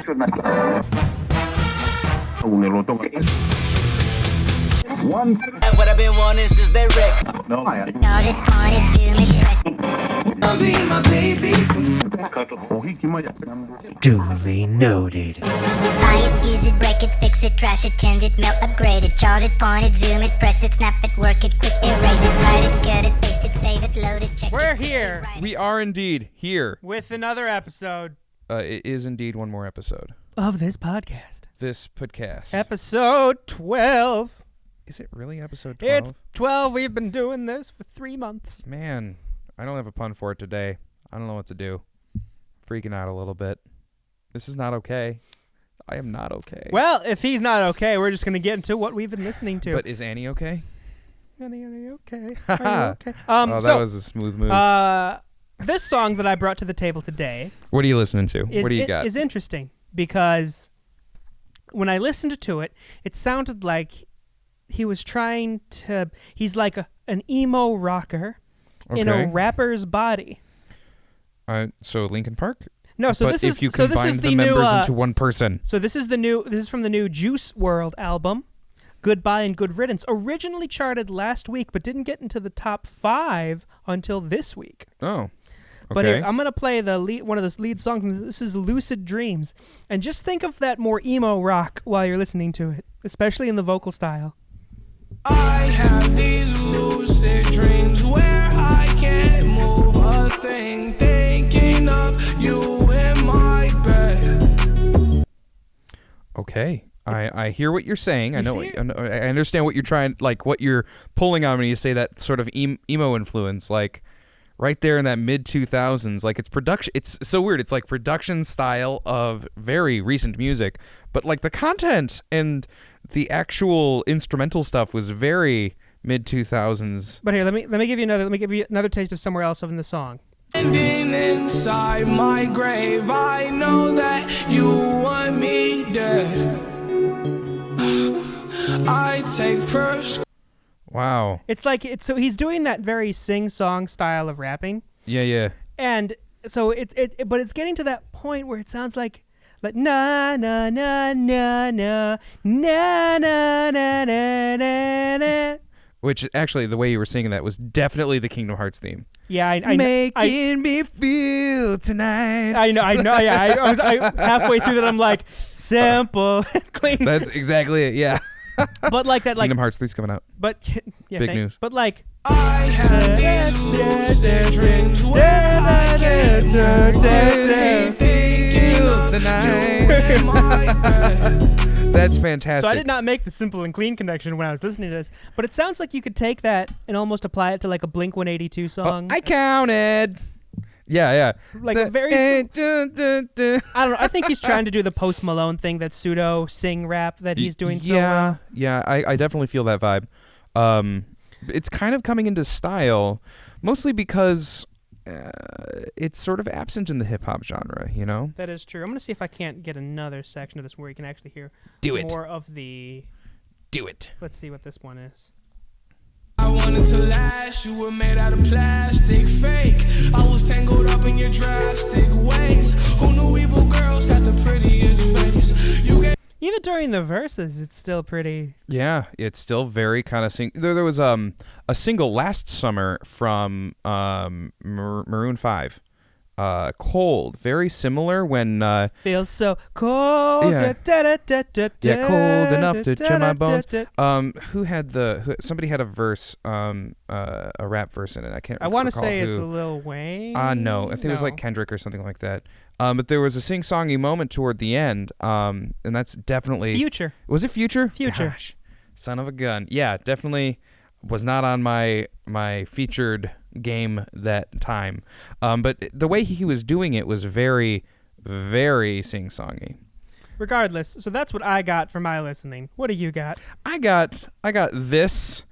What I've been wanting since they wreck. No, I Be my baby. Duly noted. Buy it, use it, break it, fix it, trash it, change it, melt, upgrade it, charge it, point it, zoom it, press it, snap it, work it, quick erase it, hide it, cut it, paste it, save it, load it, check We're it. here We are indeed here. with another episode It is indeed one more episode. of this podcast. This podcast. Episode 12. Is it really episode 12? It's 12. We've been doing this for 3 months. Man, I don't have a pun for it today. I don't know what to do. Freaking out a little bit. This is not okay. I am not okay. Well, if he's not okay, we're just going to get into what we've been listening to. But is Annie okay? Annie, are you okay? Are you okay? Oh, that was a smooth move. This song that I brought to the table today What are you listening to? What do you got? is interesting because when I listened to it, it sounded like he was trying to... He's like an emo rocker in a rapper's body. So Linkin Park? No, so but this if is you so this combine is the the members new, into one person. So this is from the new Juice WRLD album, Goodbye and Good Riddance. Originally charted last week, but didn't get into the top 5 until this week. Oh, okay. But here, I'm gonna play one of the lead songs. This is "Lucid Dreams," and just think of that more emo rock while you're listening to it, especially in the vocal style. I have these lucid dreams where I can't move a thing, thinking of you in my bed. Okay. I hear what you're saying. I know. see it? I understand what you're trying, like what you're pulling on when you say that sort of emo influence, like right there in that mid 2000s. Like it's production. It's so weird. It's like production style of very recent music, but like the content and the actual instrumental stuff was very mid 2000s. But here, let me give you another taste of somewhere else in the song. Standing inside my grave, I know that you want me dead. I take Wow. It's like so he's doing that very sing-song style of rapping. Yeah. And so but it's getting to that point where it sounds like na na na na na na na na na na. Which actually, the way you were singing that was definitely the Kingdom Hearts theme. Yeah, Making me feel tonight. I know. Yeah, I was halfway through that. I'm like simple and clean. That's exactly it. Yeah. But like that, like Kingdom Hearts 3's coming out. But yeah, Big news. But like. I have these lucid dreams where I can't feel tonight. That's fantastic. So I did not make the simple and clean connection when I was listening to this, but it sounds like you could take that and almost apply it to like a Blink-182 song. I counted. Yeah. Like very. I don't know. I think he's trying to do the Post Malone thing, that pseudo sing rap that he's doing. So well. Yeah. I definitely feel that vibe. It's kind of coming into style, mostly because it's sort of absent in the hip hop genre. You know. That is true. I'm gonna see if I can't get another section of this where you can actually hear more of the. Do it. Let's see what this one is. I wanted to last, you were made out of plastic, fake. I was tangled up in your drastic ways. Who knew evil girls had the prettiest face? Even during the verses, it's still pretty. Yeah, it's still very kind of There was a single last summer from Maroon 5. Cold, very similar when feels so cold. Yeah, cold enough to chill my bones. Somebody had a verse, a rap verse in it. I want to say it's Lil Wayne. No, I think it was like Kendrick or something like that. But there was a sing-songy moment toward the end, and that's definitely Future. Was it Future? Future. Gosh, son of a gun. Yeah, definitely was not on my featured game that time. But the way he was doing it was very, very sing-songy. Regardless, so that's what I got for my listening. What do you got? I got this.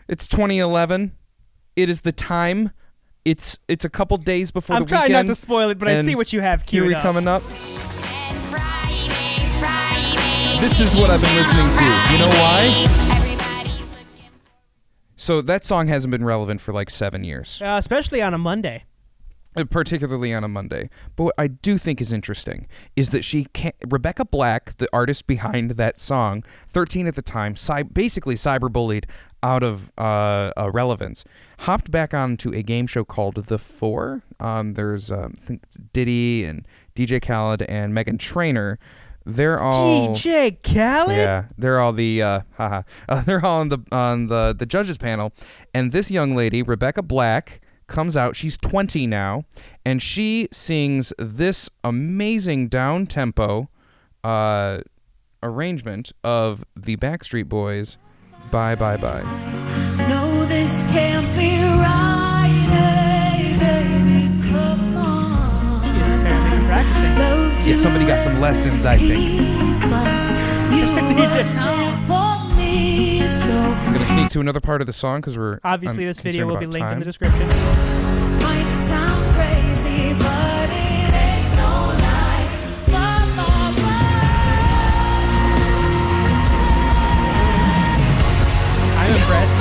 It's 2011. It is the time. It's a couple days before the weekend. I'm trying not to spoil it, but I see what you have queued here up. Coming up. This is what I've been listening to. You know why? So that song hasn't been relevant for like 7 years. Especially on a Monday. particularly on a Monday. But what I do think is interesting is that Rebecca Black, the artist behind that song, 13 at the time, basically cyberbullied out of relevance, hopped back onto a game show called The Four. There's I think it's Diddy and DJ Khaled and Meghan Trainor. They're all DJ Khaled. Yeah, they're all they're all on the judges panel, and this young lady, Rebecca Black, comes out. She's 20 now, and she sings this amazing down-tempo arrangement of the Backstreet Boys' Bye Bye Bye. No, this can't be right, hey, baby, come on. Apparently practicing. Yeah, somebody got some lessons, I think. DJ. I'm going to sneak to another part of the song because Obviously, this video will be linked in the description. description. Might sound crazy, but it ain't no lie. Blah, blah, blah. I'm impressed.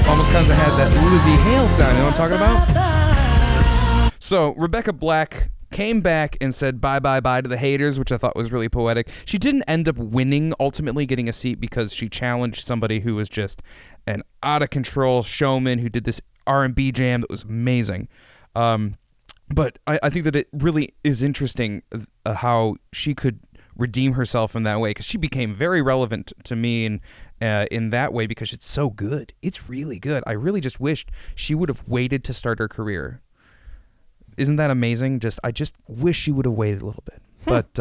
Almost kind of had that Lizzie Hale sound. You know what I'm talking about? So, Rebecca Black came back and said bye bye bye to the haters, which I thought was really poetic. She didn't end up winning, ultimately getting a seat, because she challenged somebody who was just an out of control showman who did this R&B jam that was amazing. But I think that it really is interesting how she could redeem herself in that way, because she became very relevant to me in that way because it's so good. It's really good. I really just wished she would have waited to start her career. Isn't that amazing? I just wish she would have waited a little bit. But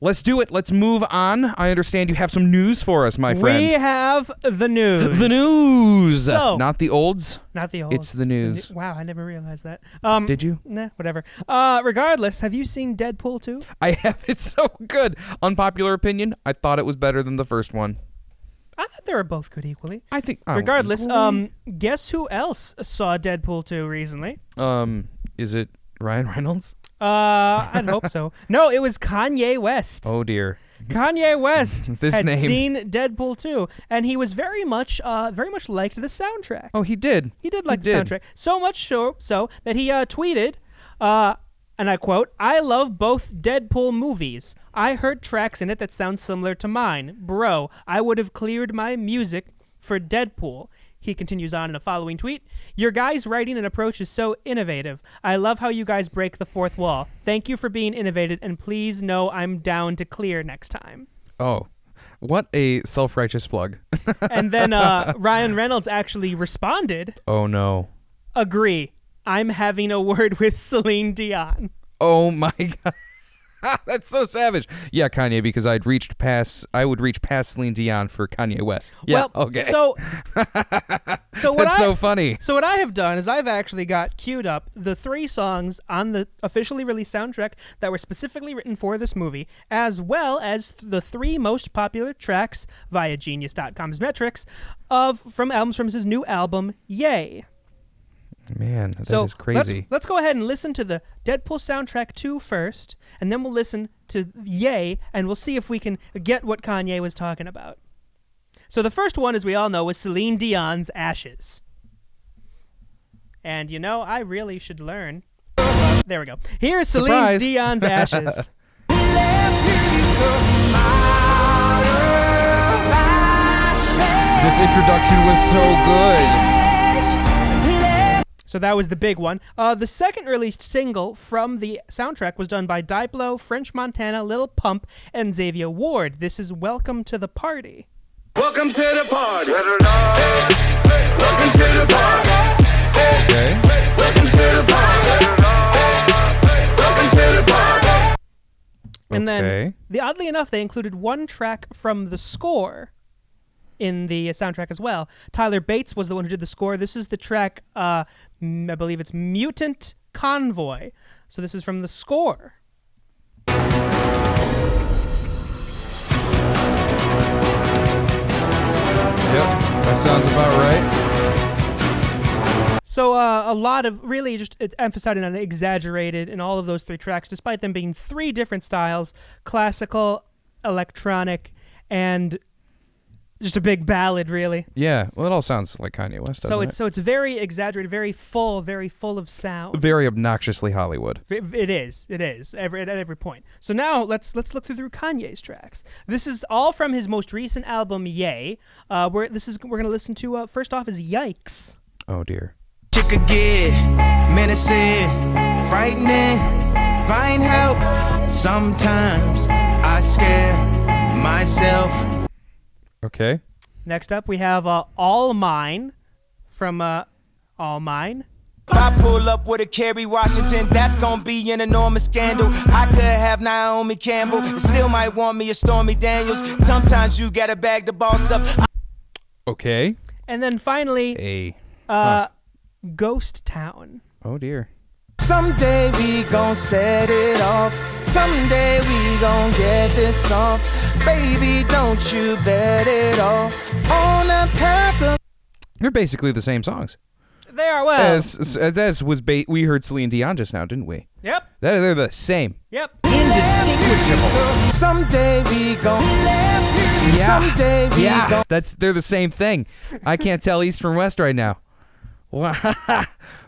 let's do it. Let's move on. I understand you have some news for us, my friend. We have the news. The news. So, not the olds. Not the olds. It's the news. Wow, I never realized that. Did you? Nah, whatever. Regardless, have you seen Deadpool 2? I have. It's so good. Unpopular opinion, I thought it was better than the first one. I thought they were both good equally. I think. Regardless, guess who else saw Deadpool 2 recently? Is it Ryan Reynolds? I'd hope so. No, it was Kanye West. Oh dear. Kanye West had name. seen Deadpool 2, and he was very much liked the soundtrack. Oh, he did. He did like the soundtrack. So much so that he tweeted, and I quote, "I love both Deadpool movies. I heard tracks in it that sound similar to mine. Bro, I would have cleared my music for Deadpool." He continues on in a following tweet. "Your guys' writing and approach is so innovative. I love how you guys break the fourth wall. Thank you for being innovative, and please know I'm down to clear next time." Oh, what a self-righteous plug. And then Ryan Reynolds actually responded. Oh, no. "Agree. I'm having a word with Celine Dion." Oh, my God. That's so savage. Yeah, Kanye, because I would reach past Celine Dion for Kanye West. Yeah, well, okay. So That's so funny. So what I have done is I've actually got queued up the 3 songs on the officially released soundtrack that were specifically written for this movie, as well as the 3 most popular tracks via Genius.com's metrics from albums from his new album, Yay. Man, that is crazy. Let's go ahead and listen to the Deadpool soundtrack 2 first, and then we'll listen to Yay, and we'll see if we can get what Kanye was talking about. So the first one, as we all know, was Celine Dion's Ashes. And, I really should learn. There we go. Here's Celine Dion's Ashes. This introduction was so good. So that was the big one. The second released single from the soundtrack was done by Diplo, French Montana, Lil Pump, and Xavier Ward. This is Welcome to the Party. Welcome to the party. Welcome to the party. Okay. Welcome to the party. Welcome to the party. And then, oddly enough, they included one track from the score in the soundtrack as well. Tyler Bates was the one who did the score. This is the track, I believe it's Mutant Convoy. So this is from the score. Yep, that sounds about right. So a lot of really just emphasizing on exaggerated in all of those 3 tracks, despite them being 3 different styles: classical, electronic, and just a big ballad, really. Yeah, well, it all sounds like Kanye West, doesn't it? So it's very exaggerated, very full of sound. Very obnoxiously Hollywood. It is at every point. So now let's look through Kanye's tracks. This is all from his most recent album, Ye. We're gonna listen to first off is Yikes. Oh dear. Chick could get menacing, frightening, find help. Sometimes I scare myself. Okay. Next up we have All Mine from All Mine. If I pull up with a Kerry Washington, that's gonna be an enormous scandal. I could have Naomi Campbell, and still might want me a Stormy Daniels. Sometimes you gotta bag the boss up. Okay. And then finally, Ghost Town. Oh dear. Someday we gon' set it off. Someday we gon' get this off. Baby, don't you bet it off on the path of... They're basically the same songs. They are, well. As was we heard Celine Dion just now, didn't we? Yep. They're the same. Yep. Indistinguishable. Someday we gon' Someday we gon' They're the same thing. I can't tell east from west right now.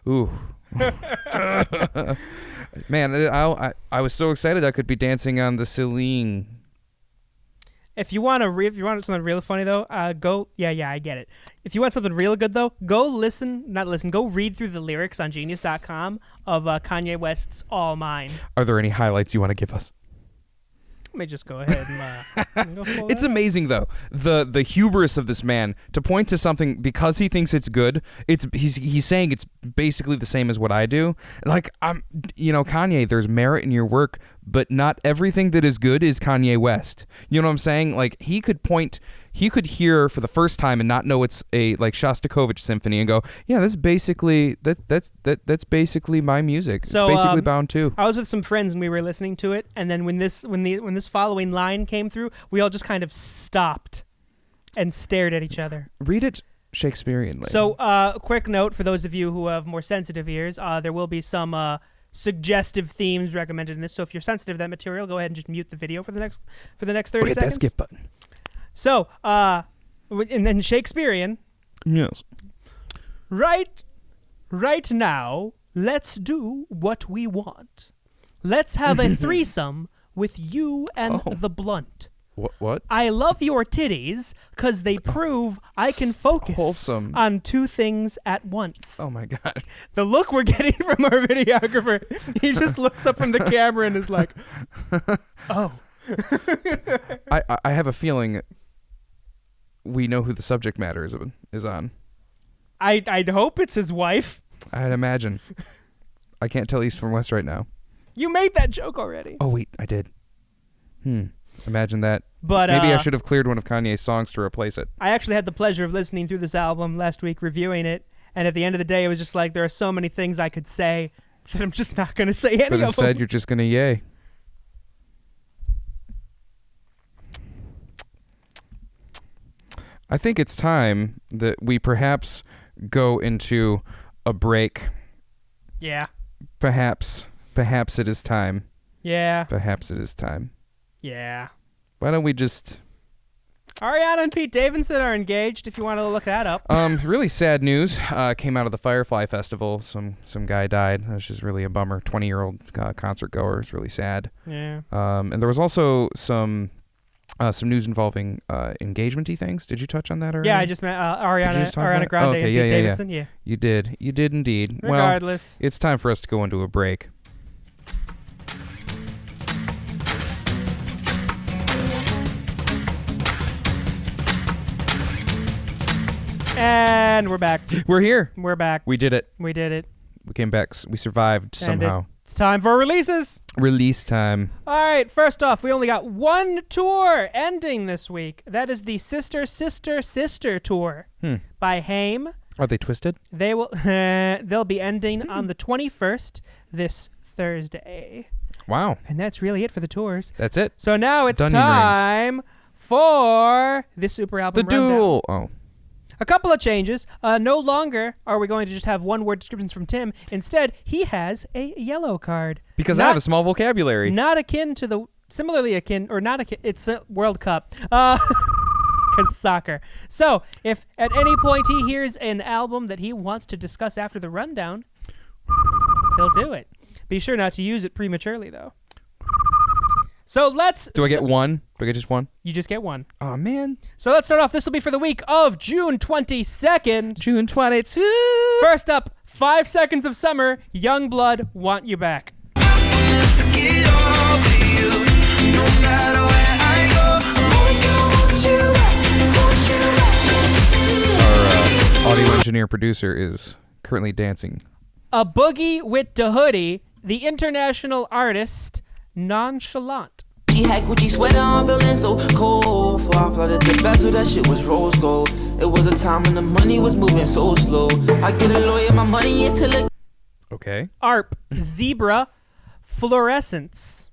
Ooh. Man, I was so excited I could be dancing on the Celine. If you want something real funny though, go. Yeah, I get it. If you want something real good though, go read through the lyrics on Genius.com of Kanye West's All Mine. Are there any highlights you want to give us? Let me just go ahead and go for It's that. amazing though, the hubris of this man to point to something because he thinks it's good. He's saying it's basically the same as what I do. Like Kanye, there's merit in your work, but not everything that is good is Kanye West. You know what I'm saying? Like he could hear for the first time and not know it's a like Shostakovich symphony and go, yeah, that's basically basically my music. So, it's basically bound too. I was with some friends and we were listening to it, and then when this following line came through, we all just kind of stopped and stared at each other. Read it Shakespeareanly. So, quick note for those of you who have more sensitive ears, there will be some suggestive themes recommended in this. So if you're sensitive to that material, go ahead and just mute the video for the next 30 hit seconds. that skip button. So, and then Shakespearean. Yes. Right now, let's do what we want. Let's have a threesome with you and the blunt. What? I love your titties because they prove I can focus Wholesome. on two things at once. Oh my God. The look we're getting from our videographer, he just looks up from the camera and is like, oh. I have a feeling we know who the subject matter is on. I'd hope it's his wife. I'd imagine. I can't tell east from west right now. You made that joke already. Oh wait, I did. Imagine that. But maybe I should have cleared one of Kanye's songs to replace it. I actually had the pleasure of listening through this album last week, reviewing it, and at the end of the day, it was just like there are so many things I could say that I'm just not going to say any But of them. instead, you're just gonna yay. I think it's time that we perhaps go into a break. Yeah. Perhaps it is time. Yeah. Perhaps it is time. Yeah. Why don't we just... Ariana and Pete Davidson are engaged, if you want to look that up. Really sad news came out of the Firefly Festival. Some guy died. That was just really a bummer. 20-year-old concert goer. It's really sad. Yeah. And there was also some news involving engagement-y things. Did you touch on that already? Yeah, I just met Ariana Grande okay, and Pete Davidson. Yeah. You did indeed. Regardless. Well, it's time for us to go into a break. And we're back. We're here. We're back. We did it. We did it. We came back. We survived somehow. It's time for releases. Release time. All right, first off, we only got one tour ending this week. That is the Sister, Sister, Sister tour by Haim. Are they twisted? They'll be ending on the 21st, this Thursday. Wow. And that's really it for the tours. That's it. So now it's Dunyan time for the Super Album The Rundown. Duel. Oh. A couple of changes. No longer are we going to just have one-word descriptions from Tim. Instead, he has a yellow card. Because I have a small vocabulary. Not akin to the... Similarly akin... Or not akin... It's a World Cup. Because soccer. So, if at any point he hears an album that he wants to discuss after the rundown, he'll do it. Be sure not to use it prematurely, though. So let's... Do I get one? Do I get just one? You just get one. Oh, man. So let's start off. This will be for the week of June 22nd. June 22. First up, 5 Seconds of Summer, Youngblood, Want You Back. Our audio engineer producer is currently dancing. A Boogie with the Hoodie, the international artist, Nonchalant. She had Gucci sweater on, feeling so cold. Before I flooded the bezel, that shit was rose gold. It was a time when the money was moving so slow. I get a lawyer, my money until it... Okay. ARP, Zebra, Fluorescences.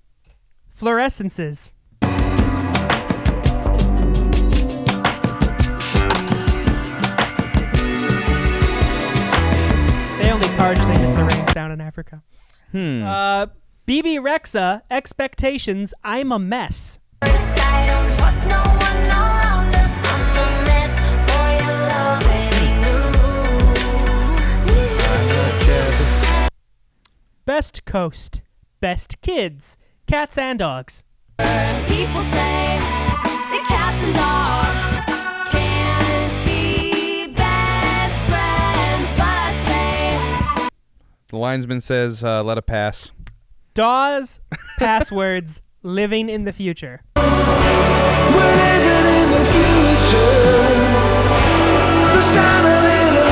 They only partially miss the rains down in Africa. BB Rexa, Expectations, I'm a Mess. I don't trust no one around us. I'm a mess for your love. It ain't new. Best Coast, Best Kids, Cats and Dogs. People say the cats and dogs can't be best friends, but I say The linesman says, let it pass. Dawes, Passwords, Living in the Future. We're living in the future, so shine a little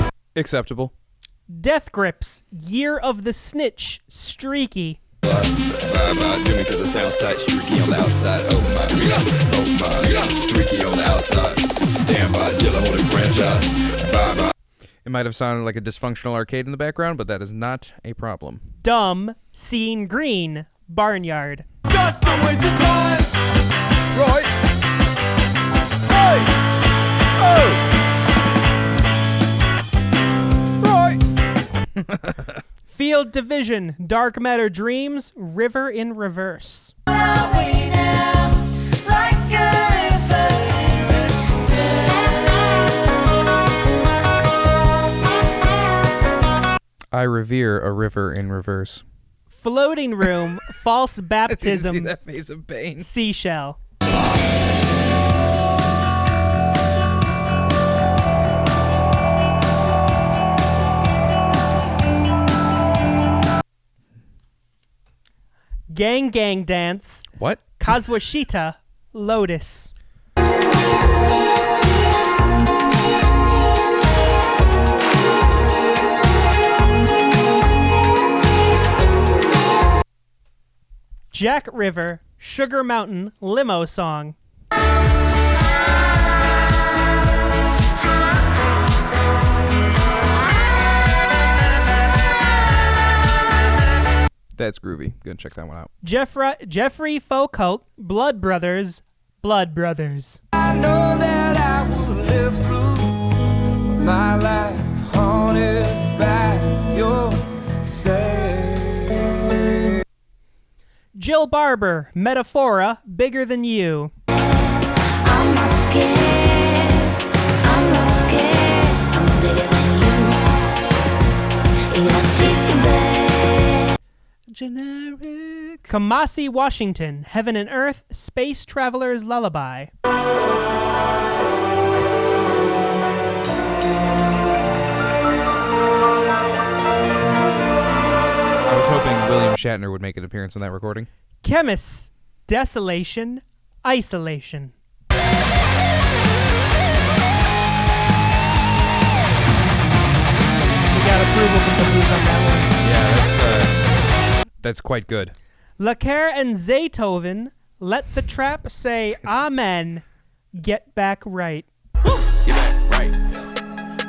light. Acceptable. Death Grips, Year of the Snitch, Streaky. Bye-bye, do me 'cause it sounds tight, streaky on the outside. Oh my, streaky on the outside. Stand by, dealer holding franchise. Bye-bye. It might have sounded like a dysfunctional arcade in the background, but that is not a problem. Dumb, Seeing Green, Barnyard. Just a waste of time. Right. Hey. Oh. Right. Field Division, Dark Matter Dreams, River in Reverse. I revere a river in reverse. Floating Room, False Did you see Baptism, that face of pain? Seashell. Gang Gang Dance, What? Kazuashita, Lotus. Jack River, Sugar Mountain, Limo Song. That's groovy. Go and check that one out. Jeffrey Foucault, Blood Brothers, Blood Brothers. I know that I would live through my life haunted by your stay. Jill Barber, Metaphora, Bigger Than You. I'm not scared. I'm not scared. I'm bigger than you. You gotta take the bag. Generic. Kamasi Washington, Heaven and Earth, Space Traveler's Lullaby. I was hoping William Shatner would make an appearance in that recording. Chemists, Desolation, Isolation. We got approval from the booth on that one. Yeah, that's quite good. Lacaire and Zaytoven, Let the Trap Say Amen, Get Back Right. Get back right. Yeah.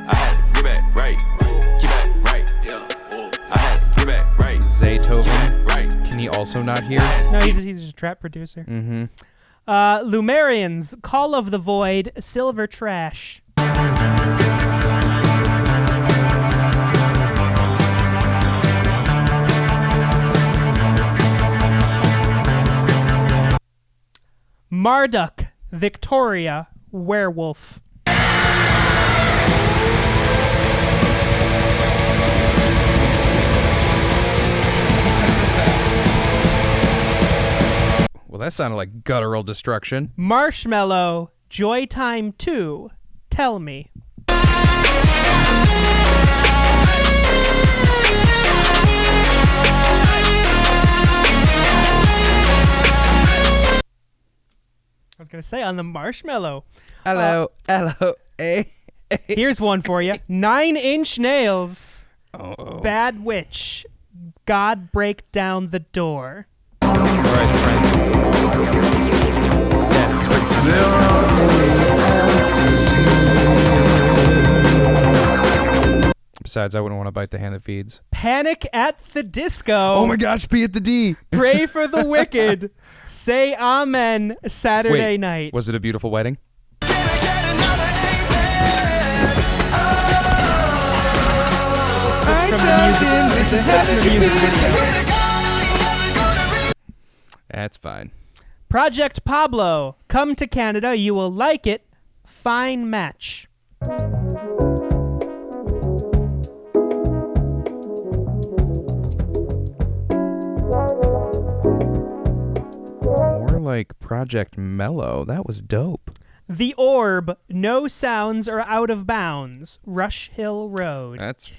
I had to get back right. Get back right. Yeah. I had to get back right. Zaytoven. Right. Can he also not hear? No, he's just a trap producer. Mm-hmm. Lumerians, Call of the Void, Silver Trash. Martuch, Victoria, werewolf. Well, that sounded like guttural destruction. Marshmallow, Joy Time 2, Tell Me. I was going to say on the marshmallow. Hello, Here's one for you. 9 Inch Nails. Oh. Bad Witch. God Break Down the Door. All right, Trent. Yes. Besides, I wouldn't want to bite the hand that feeds. Panic at the Disco. Oh my gosh, P at the D. Pray for the Wicked. Say Amen Saturday Wait, night. Was it a beautiful wedding? That's fine. Project Pablo. Come to Canada. You will like it. Fine match. More like Project Mellow. That was dope. The Orb. No sounds are out of bounds. Rush Hill Road. That's...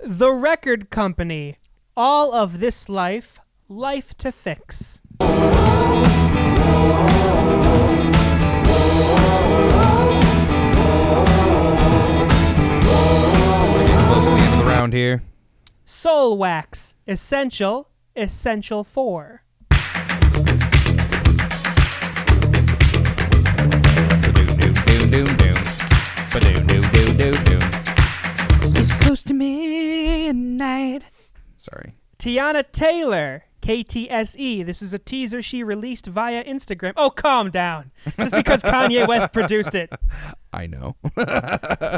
The Record Company. All of This Life. Life to Fix. Close to the end of the round here. Soul Wax. Essential. Essential 4. It's close to midnight. Sorry. Tiana Taylor. KTSE. This is a teaser she released via Instagram. Oh, calm down. Just because Kanye West produced it. I know.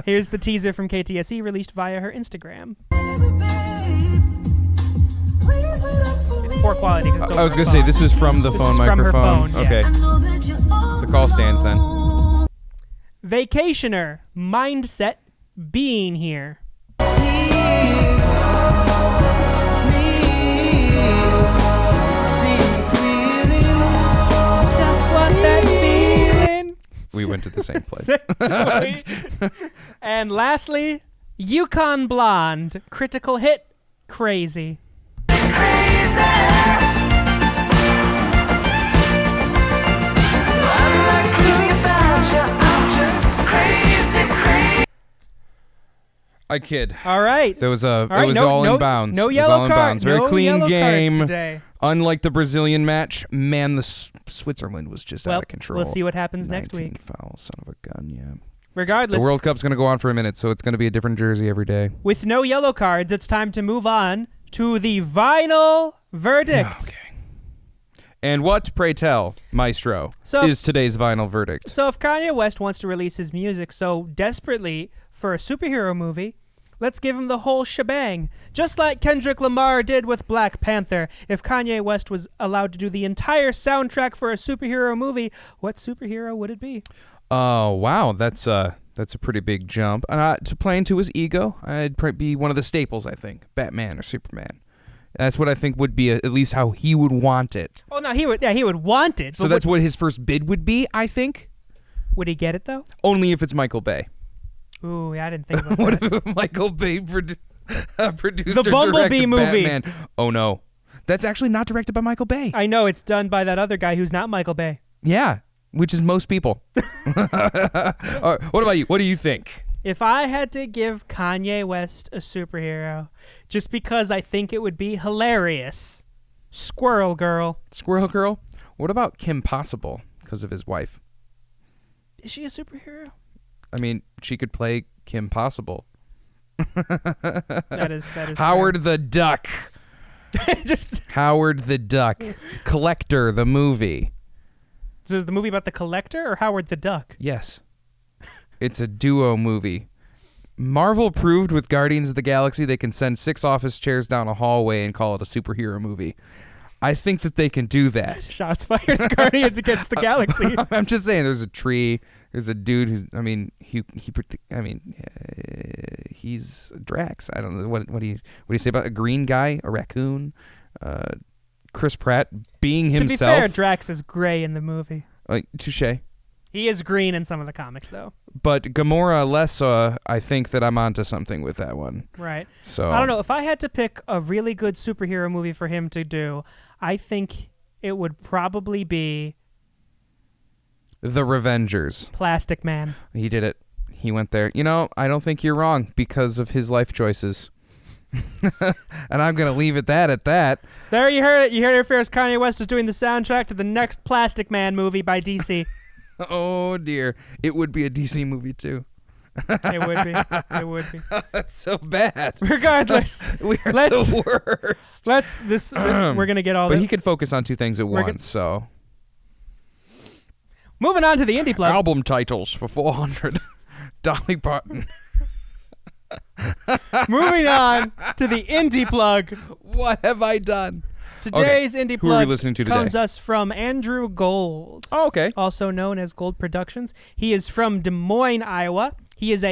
Here's the teaser from KTSE released via her Instagram. It's poor quality. I was going to say, this is from the phone microphone. From her phone, yeah. Okay. The call stands then. Vacationer. Mindset. Being here. Just want that feeling. We went to the same place. And lastly, Yukon Blonde. Critical hit. Crazy. I kid. All right. There was a. All right, it was all in bounds. No it was yellow all in card. bounds. Very no clean yellow game. Cards today. Unlike the Brazilian match, man, the Switzerland was just out of control. We'll see what happens next 19 week. Fouls, son of a gun, yeah. Regardless, The World Cup's going to go on for a minute, so it's going to be a different jersey every day. with no yellow cards, it's time to move on to the vinyl verdict. Okay. And what, pray tell, Maestro, is today's vinyl verdict? So if Kanye West wants to release his music so desperately for a superhero movie, let's give him the whole shebang. Just like Kendrick Lamar did with Black Panther. If Kanye West was allowed to do the entire soundtrack for a superhero movie, what superhero would it be? Oh, wow. That's a pretty big jump. To play into his ego, I'd be one of the staples, I think. Batman or Superman. That's what I think would be at least how he would want it. Oh, no, he would want it. So that's what his first bid would be, I think? Would he get it, though? Only if it's Michael Bay. Ooh, I didn't think about What that. if Michael Bay produced The Bumblebee movie. Batman? Oh, no. That's actually not directed by Michael Bay. I know, it's done by that other guy who's not Michael Bay. Yeah, which is most people. All right, what about you? What do you think? If I had to give Kanye West a superhero, just because I think it would be hilarious, Squirrel Girl. Squirrel Girl? What about Kim Possible because of his wife? Is she a superhero? I mean, she could play Kim Possible. That is Howard the Duck. Just Howard the Duck. Collector, the movie. So is the movie about the collector or Howard the Duck? Yes. It's a duo movie. Marvel proved with Guardians of the Galaxy they can send 6 office chairs down a hallway and call it a superhero movie. I think that they can do that. Shots fired at Guardians against the Galaxy. I'm just saying, there's a tree. There's a dude who's. I mean, he's Drax. I don't know what do you say about a green guy, a raccoon, Chris Pratt being himself. To be fair, Drax is gray in the movie. Touche. He is green in some of the comics, though. But Gamora Lessa, I think that I'm onto something with that one. Right. So I don't know. If I had to pick a really good superhero movie for him to do, I think it would probably be The Revengers. Plastic Man. He did it. He went there. I don't think you're wrong because of his life choices. And I'm going to leave it at that. There, you heard it. You heard it first. Kanye West is doing the soundtrack to the next Plastic Man movie by DC. Oh, dear. It would be a DC movie, too. It would be. It would be. That's so bad. Regardless. We're the worst. We're going to get all But this. he could focus on 2 things at once, so. Moving on to the Indie Plug. Album titles for 400. Dolly Parton. Moving on to the Indie Plug. What have I done? Today's Indie Plug Who are we listening to today? comes us from Andrew Gold. Oh, okay. Also known as Gold Productions. He is from Des Moines, Iowa. He is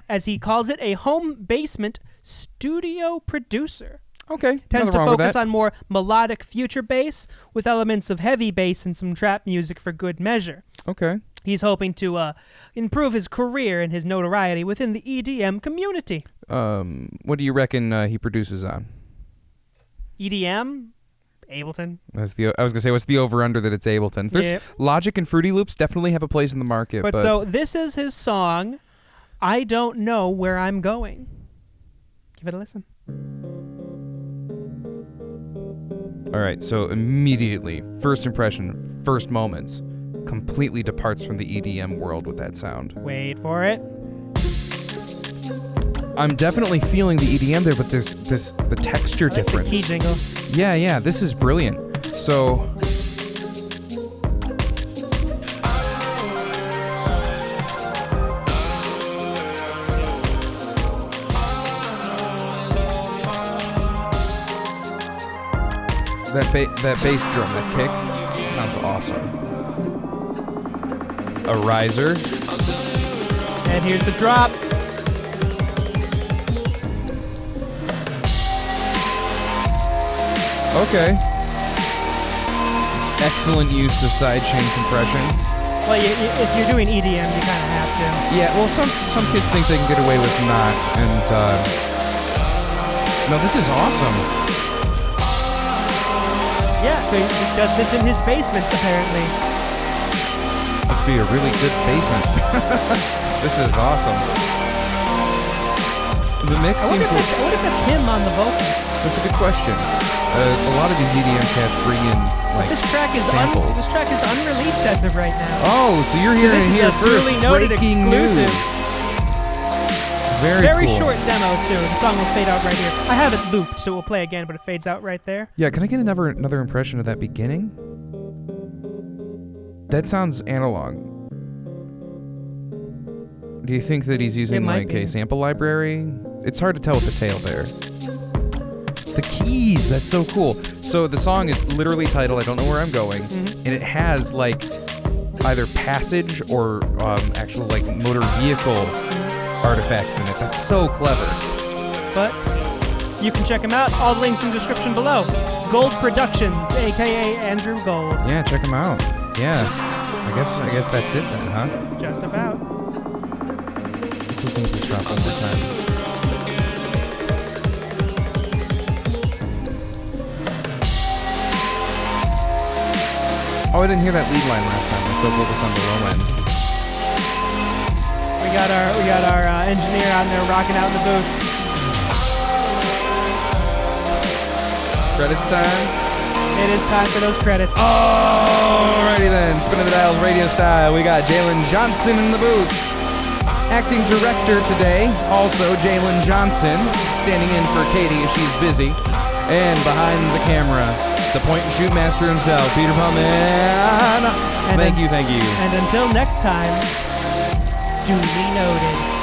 as he calls it, a home basement studio producer. Okay. Tends to focus on more melodic future bass with elements of heavy bass and some trap music for good measure. Okay. He's hoping to improve his career and his notoriety within the EDM community. What do you reckon he produces on? EDM? Ableton. I was gonna say, what's the over/under that it's Ableton? There's Logic and Fruity Loops definitely have a place in the market. But so this is his song, "I Don't Know Where I'm Going." Give it a listen. All right, so immediately, first impression, first moments, completely departs from the EDM world with that sound. Wait for it. I'm definitely feeling the EDM there, but there's the texture difference. Key jingle. Yeah, this is brilliant. So that bass drum, that kick, it sounds awesome. A riser. And here's the drop. Okay. Excellent use of sidechain compression. Well, if you're doing EDM, you kind of have to. Yeah, well, some kids think they can get away with not, and no, this is awesome. Yeah, so he does this in his basement, apparently. Must be a really good basement. This is awesome. The mix seems like... What if that's him on the vocals? That's a good question. A lot of these EDM cats bring in this track is samples. This track is unreleased as of right now. Oh, so you're hearing it here first. Duly Noted Breaking exclusive. news. Very cool. Short demo too. The song will fade out right here. I have it looped, so it will play again, but it fades out right there. Yeah, can I get another impression of that beginning? That sounds analog. Do you think that he's using like a sample library? It's hard to tell with the tail there. The keys, that's so cool. So the song is literally titled I Don't Know Where I'm Going, and it has like either passage or actual like motor vehicle artifacts in it. That's so clever. But you can check him out. All the links in the description below. Gold Productions, aka Andrew Gold. Yeah, check him out. Yeah. I guess that's it then, huh? Just about. Let's listen to this drop one more time. Oh, I didn't hear that lead line last time. I was so focused on the low end. We got our engineer on there rocking out in the booth. Credits time. It is time for those credits. Alrighty then, spinning the dials radio style. We got Jaylyn Johnson in the booth. Acting director today, also Jaylyn Johnson, standing in for Katie as she's busy. And behind the camera, the point and shoot master himself, Peter Putman. Thank you. And until next time, Duly Noted.